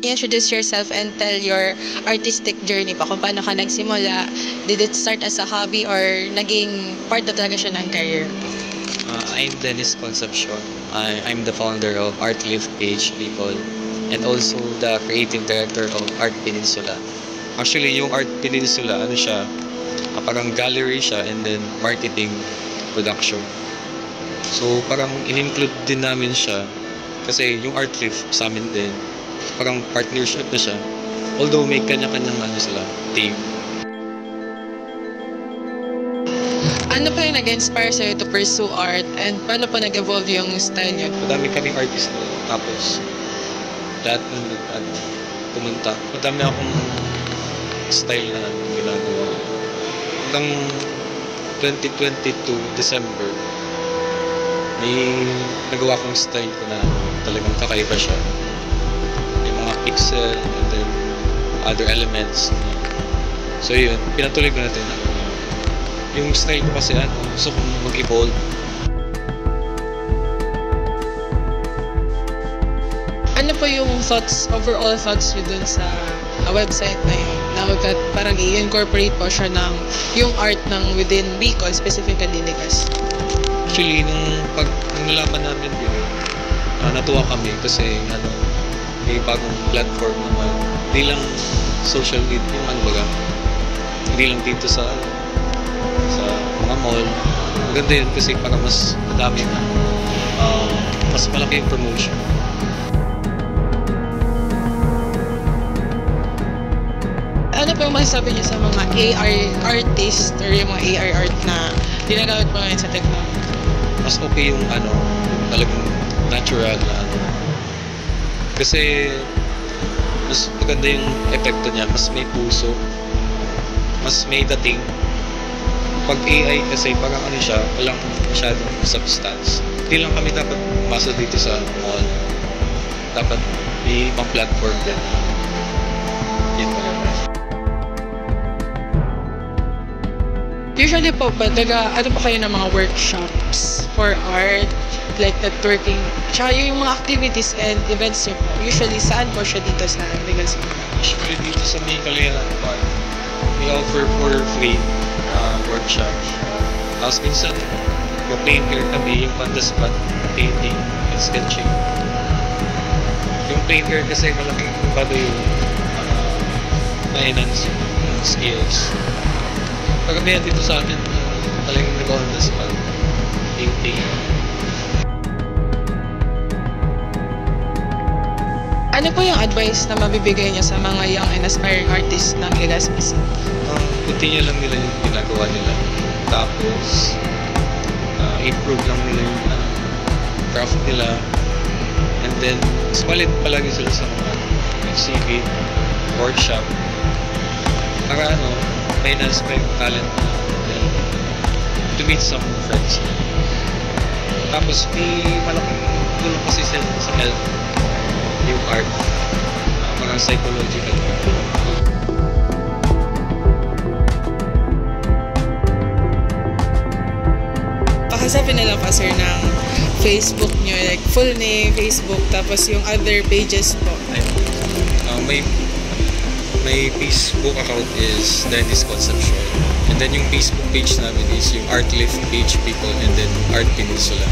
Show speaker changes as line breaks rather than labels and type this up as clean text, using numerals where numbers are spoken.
introduce yourself and tell your artistic journey pa, kung paano ka nagsimula. Did it start as a hobby or naging part na talaga siya ng career?
I'm Dennis Concepcion. I'm the founder of Artlift Page People and also the creative director of Art Peninsula. Actually, yung Art Peninsula, ano siya, parang gallery siya and then marketing production. So, parang in-include din namin siya kasi yung Artlift sa amin din, parang partnership na siya. Although may kanya-kanyang sila, team.
Ano pa yung nag-inspire sa'yo to pursue art and paano pa nag-evolve yung style nyo?
Madami kaming artist doon. Tapos, lahat ng pumunta. Madami akong style na ginagawa. Hanggang 2022, December, may nagawa kong style ko na talagang kakaiba siya. May mga pixel and then other elements. So yun, pinatuloy ko natin. Yung style ko kasi gusto kong mag-evolve.
Ano po yung overall thoughts nyo dun sa website na yun? Na parang i-incorporate po siya ng yung art ng within Bicol, specifically Ligas.
Actually, nung nalaman namin yun, natuwa kami kasi may bagong platform naman. Hindi lang social media, yung hindi lang dito sa mga mall. Maganda yun kasi parang mas madami na mas malaki yung promotion.
Ano po yung masasabi niyo sa mga AR artist or yung mga AR art na ginagamit po ngayon sa technology?
Mas okay yung talagang natural na kasi mas maganda yung epekto niya, mas may puso, mas may dating. Pag AI kasi parang siya, walang masyadong substance. Hindi lang kami dapat masa dito sa mall. Dapat may ibang platform din. Yan talaga.
Usually po, ano pa kayo ng mga workshops for art, like networking, tsaka yung mga activities and events nyo po, usually saan po siya dito sa Ligas?
Usually dito sa May Kalayahan Park, we offer for free workshop. Tapos minsan, yung here kami, yung on-the-spot painting and sketching. Yung here kasi malaking bago yung na-enhance yung skills. Pagkamihan dito sa amin, talagang nag-on-the-spot painting.
Ano po yung advice na mabibigay niyo sa mga young and aspiring artists ng Legazpi City?
Continue lang nila yung ginagawa nila. Tapos, improve lang nila yung craft nila. And then, valid palagi sila sa mga exhibit, workshop. Para may na-inspire yung talent na to meet some friends. Tapos, may malaking tulong kasi sila sa health, yung art, mga psychological.
Pakasapin na lang pa sir ng Facebook nyo, like full name, Facebook, tapos yung other pages po.
My Facebook account is Dennis Concepcion. And then yung Facebook page namin is yung Artlift Page People and then Art Peninsula.